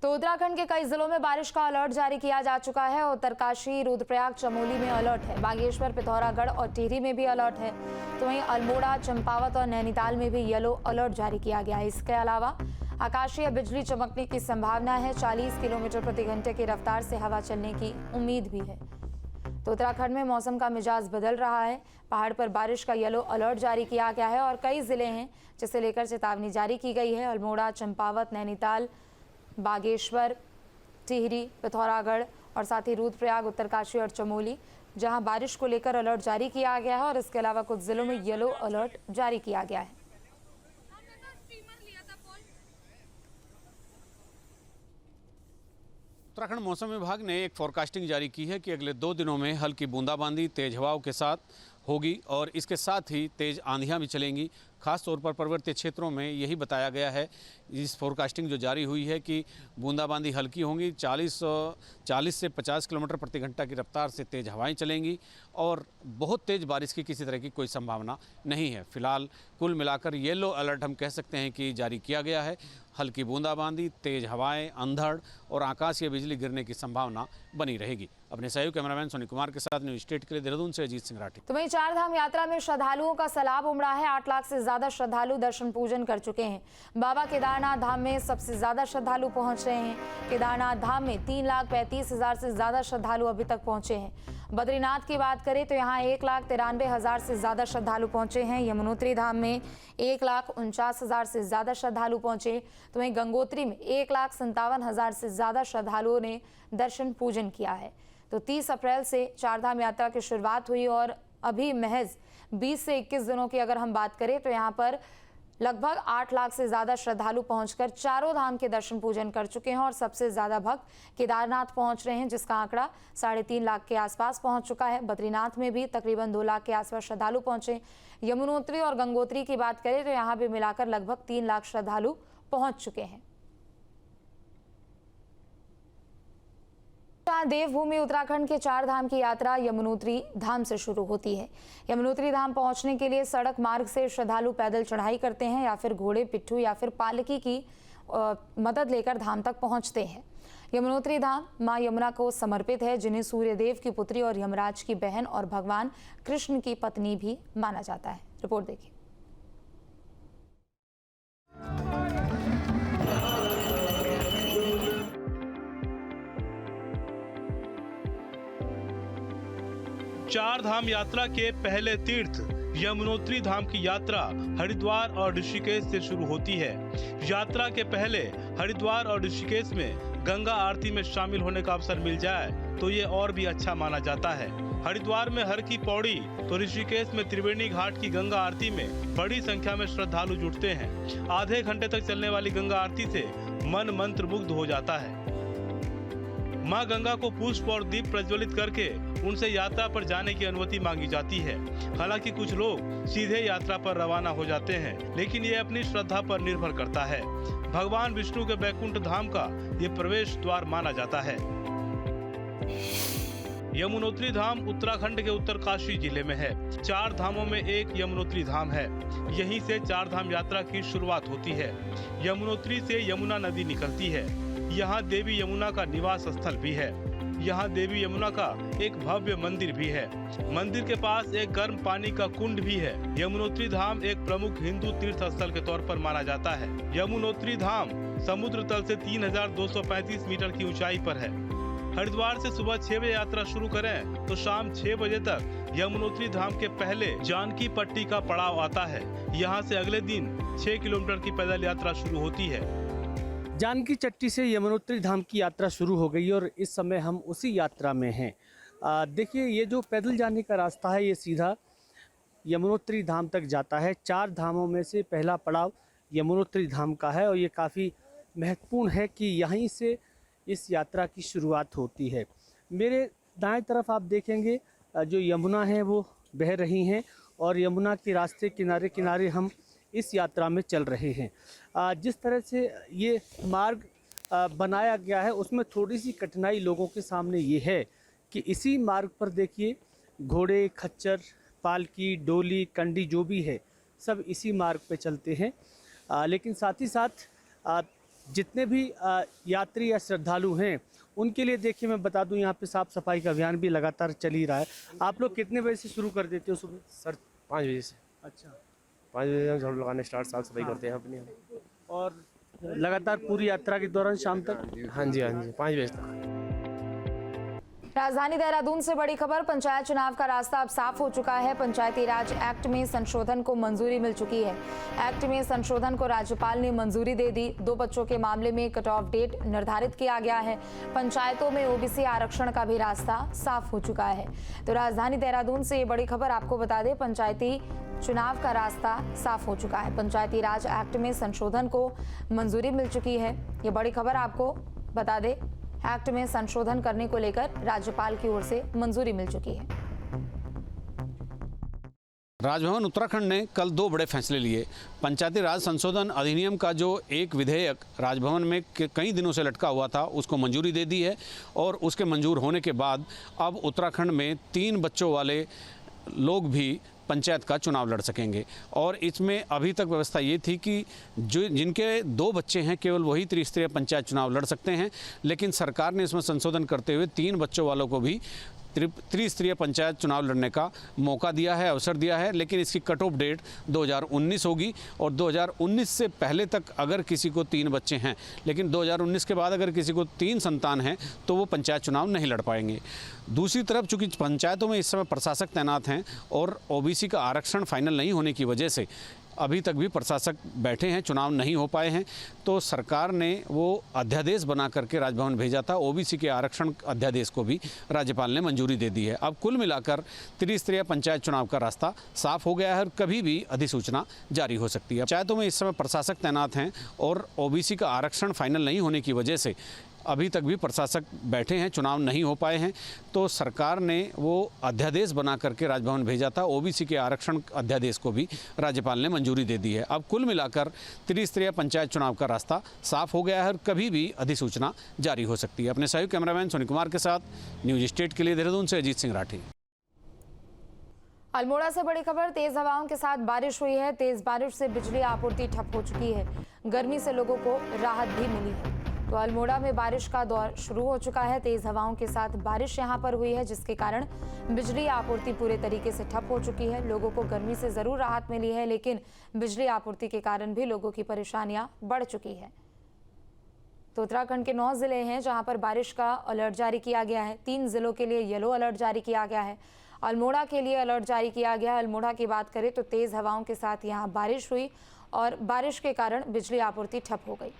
तो उत्तराखंड के कई जिलों में बारिश का अलर्ट जारी किया जा चुका है। उत्तरकाशी, रुद्रप्रयाग, चमोली में अलर्ट है। बागेश्वर, पिथौरागढ़ और टिहरी में भी अलर्ट है। तो वहीं अल्मोड़ा, चंपावत और नैनीताल में भी येलो अलर्ट जारी किया गया है। इसके अलावा आकाशीय बिजली चमकने की संभावना है। 40 किलोमीटर प्रति घंटे की रफ्तार से हवा चलने की उम्मीद भी है। तो उत्तराखंड में मौसम का मिजाज बदल रहा है। पहाड़ पर बारिश का येलो अलर्ट जारी किया गया है और कई जिले हैं जिसे लेकर चेतावनी जारी की गई है। अल्मोड़ा, चंपावत, नैनीताल, बागेश्वर, टिहरी, पिथौरागढ़ और साथ ही रुद्रप्रयाग, उत्तरकाशी और चमोली, जहां बारिश को लेकर अलर्ट जारी किया गया है और इसके अलावा कुछ जिलों में येलो अलर्ट जारी किया गया है। उत्तराखंड मौसम विभाग ने एक फोरकास्टिंग जारी की है कि अगले 2 दिनों में हल्की बूंदाबांदी तेज हवाओं के साथ होगी और इसके साथ ही तेज आंधियां भी चलेंगी। खास तौर पर पर्वतीय क्षेत्रों में यही बताया गया है इस फोरकास्टिंग जो जारी हुई है कि बूंदाबांदी हल्की होंगी। 40 से 50 किलोमीटर प्रति घंटा की रफ्तार से तेज़ हवाएं चलेंगी और बहुत तेज़ बारिश की किसी तरह की कोई संभावना नहीं है। फिलहाल कुल मिलाकर येलो अलर्ट हम कह सकते हैं कि जारी किया गया है। हल्की बूंदाबांदी, तेज़ हवाएं, अंधड़ और आकाशीय बिजली गिरने की संभावना बनी रहेगी। अपने सहयोगी कैमरामैन सोनी कुमार के साथ न्यूज स्टेट के लिए देहरादून से अजीत सिंह राठी। तो वहीं चारधाम यात्रा में श्रद्धालुओं का सैलाब उमड़ा है। 8 लाख से ज्यादा श्रद्धालु दर्शन पूजन कर चुके हैं। बाबा केदारनाथ धाम में सबसे ज्यादा श्रद्धालु पहुंच रहे हैं। केदारनाथ धाम में 3,35,000 से ज्यादा श्रद्धालु अभी तक पहुंचे हैं। बद्रीनाथ की बात करें तो यहाँ 1,93,000 से ज्यादा श्रद्धालु पहुंचे हैं। यमुनोत्री धाम में 1,49,000 से ज्यादा श्रद्धालु पहुंचे। तो वहीं गंगोत्री में 1,57,000 से ज्यादा श्रद्धालुओं ने दर्शन पूजन किया है। तो 30 अप्रैल से चारधाम यात्रा की शुरुआत हुई और अभी महज 20 से 21 दिनों की अगर हम बात करें तो यहाँ पर लगभग 8 लाख से ज्यादा श्रद्धालु पहुंचकर चारों धाम के दर्शन पूजन कर चुके हैं और सबसे ज्यादा भक्त केदारनाथ पहुंच रहे हैं, जिसका आंकड़ा 3.5 लाख के आसपास पहुंच चुका है। बद्रीनाथ में भी तकरीबन 2 लाख के आसपास श्रद्धालु पहुंचे। यमुनोत्री और गंगोत्री की बात करें तो यहाँ भी मिलाकर लगभग 3 लाख श्रद्धालु पहुंच चुके हैं। देवभूमि उत्तराखंड के 4 धाम की यात्रा यमुनोत्री धाम से शुरू होती है। यमुनोत्री धाम पहुंचने के लिए सड़क मार्ग से श्रद्धालु पैदल चढ़ाई करते हैं या फिर घोड़े, पिट्ठू या फिर पालकी की मदद लेकर धाम तक पहुंचते हैं। यमुनोत्री धाम मां यमुना को समर्पित है, जिन्हें सूर्यदेव की पुत्री और यमराज की बहन और भगवान कृष्ण की पत्नी भी माना जाता है। रिपोर्ट देखिए। चार धाम यात्रा के पहले तीर्थ यमुनोत्री धाम की यात्रा हरिद्वार और ऋषिकेश से शुरू होती है। यात्रा के पहले हरिद्वार और ऋषिकेश में गंगा आरती में शामिल होने का अवसर मिल जाए तो ये और भी अच्छा माना जाता है। हरिद्वार में हर की पौड़ी तो ऋषिकेश में त्रिवेणी घाट की गंगा आरती में बड़ी संख्या में श्रद्धालु जुटते हैं। आधे घंटे तक चलने वाली गंगा आरती से मन मंत्र मुग्ध हो जाता है। मां गंगा को पुष्प और दीप प्रज्वलित करके उनसे यात्रा पर जाने की अनुमति मांगी जाती है। हालांकि कुछ लोग सीधे यात्रा पर रवाना हो जाते हैं, लेकिन ये अपनी श्रद्धा पर निर्भर करता है। भगवान विष्णु के बैकुंठ धाम का ये प्रवेश द्वार माना जाता है। यमुनोत्री धाम उत्तराखंड के उत्तरकाशी जिले में है। 4 धामों में एक यमुनोत्री धाम है। यहीं से 4 धाम यात्रा की शुरुआत होती है। यमुनोत्री से यमुना नदी निकलती है। यहाँ देवी यमुना का निवास स्थल भी है। यहाँ देवी यमुना का एक भव्य मंदिर भी है। मंदिर के पास एक गर्म पानी का कुंड भी है। यमुनोत्री धाम एक प्रमुख हिंदू तीर्थ स्थल के तौर पर माना जाता है। यमुनोत्री धाम समुद्र तल से 3,235 मीटर की ऊंचाई पर है। हरिद्वार से सुबह 6 बजे यात्रा शुरू करें तो शाम 6 बजे तक यमुनोत्री धाम के पहले जानकी पट्टी का पड़ाव आता है। यहाँ से अगले दिन 6 किलोमीटर की पैदल यात्रा शुरू होती है। जानकी चट्टी से यमुनोत्री धाम की यात्रा शुरू हो गई और इस समय हम उसी यात्रा में हैं। देखिए, ये जो पैदल जाने का रास्ता है ये सीधा यमुनोत्री धाम तक जाता है। 4 धामों में से पहला पड़ाव यमुनोत्री धाम का है और ये काफ़ी महत्वपूर्ण है कि यहीं से इस यात्रा की शुरुआत होती है। मेरे दाएं तरफ आप देखेंगे जो यमुना है वो बह रही हैं और यमुना के रास्ते किनारे किनारे हम इस यात्रा में चल रहे हैं। जिस तरह से ये मार्ग बनाया गया है उसमें थोड़ी सी कठिनाई लोगों के सामने ये है कि इसी मार्ग पर देखिए घोड़े, खच्चर, पालकी, डोली, कंडी जो भी है सब इसी मार्ग पे चलते हैं। लेकिन साथ ही साथ जितने भी यात्री या श्रद्धालु हैं उनके लिए देखिए मैं बता दूं यहाँ पे साफ सफाई का अभियान भी लगातार चल ही रहा है। आप लोग कितने बजे से शुरू कर देते हो सुबह? सर 5 बजे से। अच्छा। 5 बजे हम झाड़ू लगाने स्टार्ट, साफ सफाई करते हैं अपनी। और लगातार पूरी यात्रा के दौरान शाम तक? हाँ जी 5 बजे तक। राजधानी देहरादून से बड़ी खबर, पंचायत चुनाव का रास्ता अब साफ हो चुका है। पंचायती राज एक्ट में संशोधन को मंजूरी मिल चुकी है। एक्ट में संशोधन को राज्यपाल ने मंजूरी दे दी। 2 बच्चों के मामले में कट ऑफ डेट निर्धारित किया गया है। पंचायतों में ओबीसी आरक्षण का भी रास्ता साफ हो चुका है। तो राजधानी देहरादून से ये बड़ी खबर आपको बता दें, पंचायती चुनाव का रास्ता साफ हो चुका है। पंचायती राज एक्ट में संशोधन को मंजूरी मिल चुकी है। ये बड़ी खबर आपको बता दें, एक्ट में संशोधन करने को लेकर राज्यपाल की ओर से मंजूरी मिल चुकी है। राजभवन उत्तराखंड ने कल 2 बड़े फैसले लिए। पंचायती राज संशोधन अधिनियम का जो एक विधेयक राजभवन में कई दिनों से लटका हुआ था उसको मंजूरी दे दी है और उसके मंजूर होने के बाद अब उत्तराखंड में 3 बच्चों वाले लोग भी पंचायत का चुनाव लड़ सकेंगे। और इसमें अभी तक व्यवस्था ये थी कि जो जिनके 2 बच्चे हैं केवल वही त्रिस्तरीय पंचायत चुनाव लड़ सकते हैं, लेकिन सरकार ने इसमें संशोधन करते हुए 3 बच्चों वालों को भी त्रिस्तरीय पंचायत चुनाव लड़ने का मौका दिया है, अवसर दिया है। लेकिन इसकी कट ऑफ डेट 2019 होगी और 2019 से पहले तक अगर किसी को 3 बच्चे हैं, लेकिन 2019 के बाद अगर किसी को 3 संतान हैं तो वो पंचायत चुनाव नहीं लड़ पाएंगे। दूसरी तरफ चूंकि पंचायतों में इस समय प्रशासक तैनात हैं और ओबीसी का आरक्षण फाइनल नहीं होने की वजह से अभी तक भी प्रशासक बैठे हैं, चुनाव नहीं हो पाए हैं, तो सरकार ने वो अध्यादेश बना करके राजभवन भेजा था। ओबीसी के आरक्षण अध्यादेश को भी राज्यपाल ने मंजूरी दे दी है। अब कुल मिलाकर त्रिस्तरीय पंचायत चुनाव का रास्ता साफ हो गया है और कभी भी अधिसूचना जारी हो सकती है। पंचायतों में इस समय प्रशासक तैनात हैं और ओबीसी का आरक्षण फाइनल नहीं होने की वजह से अभी तक भी प्रशासक बैठे हैं, चुनाव नहीं हो पाए हैं, तो सरकार ने वो अध्यादेश बना करके राजभवन भेजा था। ओबीसी के आरक्षण अध्यादेश को भी राज्यपाल ने मंजूरी दे दी है। अब कुल मिलाकर त्रिस्तरीय पंचायत चुनाव का रास्ता साफ हो गया है और कभी भी अधिसूचना जारी हो सकती है। अपने सहयोगी कैमरामैन सोनी कुमार के साथ न्यूज स्टेट के लिए देहरादून से अजीत सिंह राठी। अल्मोड़ा से बड़ी खबर, तेज हवाओं के साथ बारिश हुई है। तेज बारिश से बिजली आपूर्ति ठप हो चुकी है। गर्मी से लोगों को राहत भी मिली है। तो अल्मोड़ा में बारिश का दौर शुरू हो चुका है। तेज हवाओं के साथ बारिश यहां पर हुई है, जिसके कारण बिजली आपूर्ति पूरे तरीके से ठप हो चुकी है। लोगों को गर्मी से जरूर राहत मिली है, लेकिन बिजली आपूर्ति के कारण भी लोगों की परेशानियां बढ़ चुकी है। तो उत्तराखंड के 9 जिले हैं जहां पर बारिश का अलर्ट जारी किया गया है। 3 जिलों के लिए येलो अलर्ट जारी किया गया है। अल्मोड़ा के लिए अलर्ट जारी किया गया है। अल्मोड़ा की बात करें तो तेज हवाओं के साथ यहाँ बारिश हुई और बारिश के कारण बिजली आपूर्ति ठप हो गई।